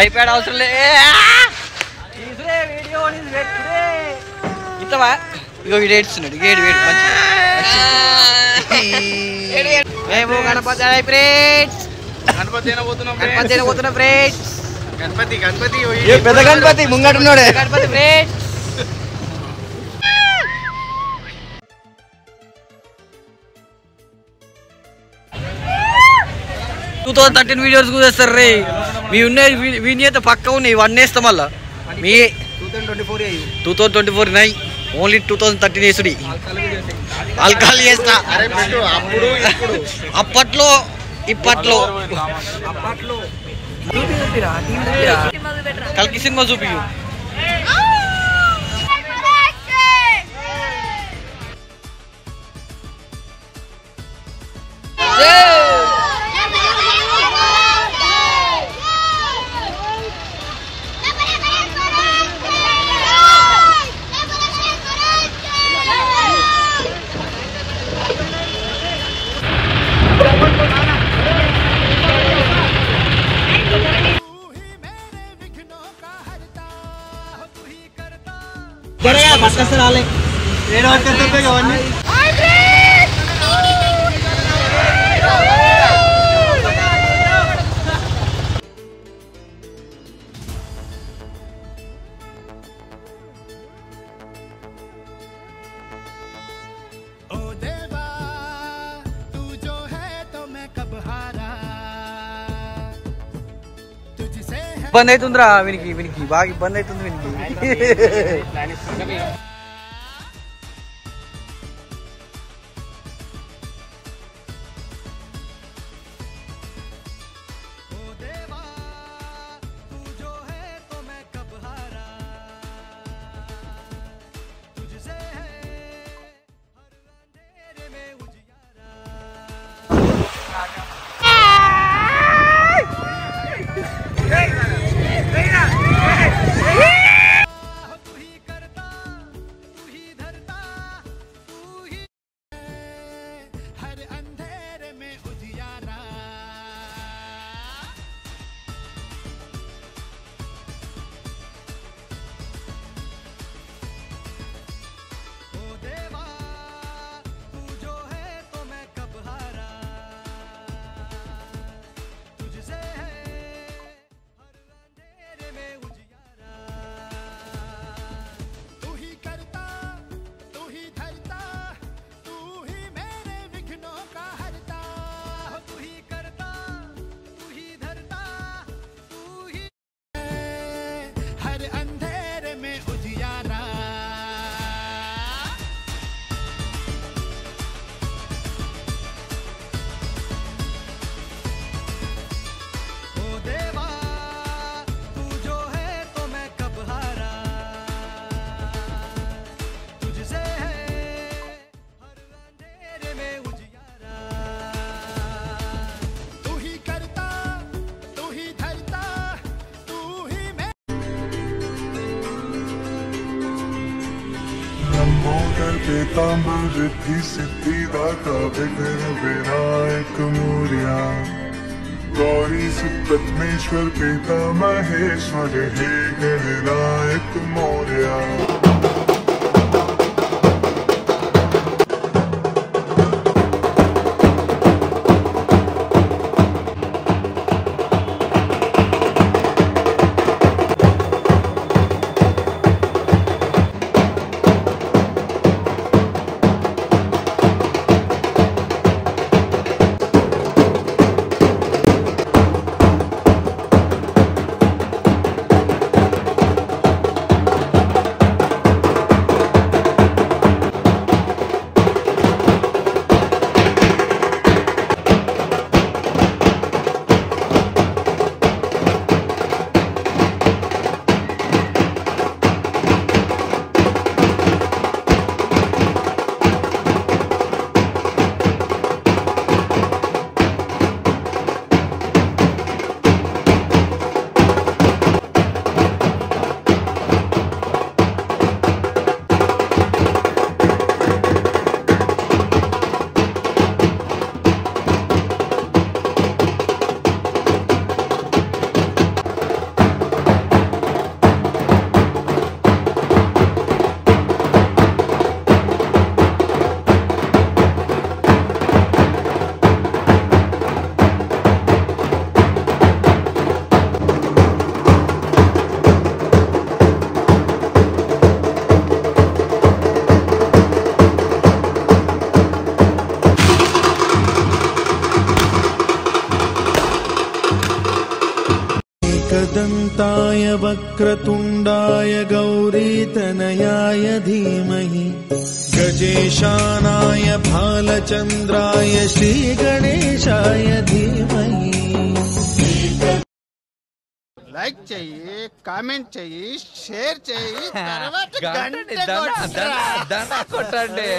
Tripod అవసరం లే ఇంతవా ఇగో వీడు ఏడుస్తున్నాడు ఏడు వేడు మేము గణపతి ఫ్రెండ్స్ గణపతి పోతున్నా ఫ్రెండ్స్ గణపతి పెద్ద గణపతి ముంగటున్నాడే గణపతి ఫ్రెండ్స్ 2013 వీడియోస్ చూస్తారు రే మీ ఉన్నాయి వీని అయితే పక్క ఉన్నాయి ఇవన్నీ వేస్తాం మళ్ళా మీ 2024 నై ఓన్లీ 2013 వేసుడి ఆల్కహాల్ చేస్తా అప్పట్లో ఇప్పట్లో కల్కి సినిమా చూపి రాలే ఇబ్బంది అవుతుందిరా వీనికి బాగా ఇబ్బంది అవుతుంది వీనికి पीतांबर रिद्धि सिद्धि दाता विघ्न विनायक मोरया गौरी सुप्रत्मेश्वर पिता महेश्वर हे गणनायक मोरया एकदन्ताय वक्रतुण्डाय गौरीतनयाय धीमहि गजेशानाय भालचन्द्राय श्रीगणेशाय धीमहि। లైక్ చెయ్యి, కామెంట్ చెయ్యి, షేర్ చెయ్యి, తర్వాత గంట కొట్టండి.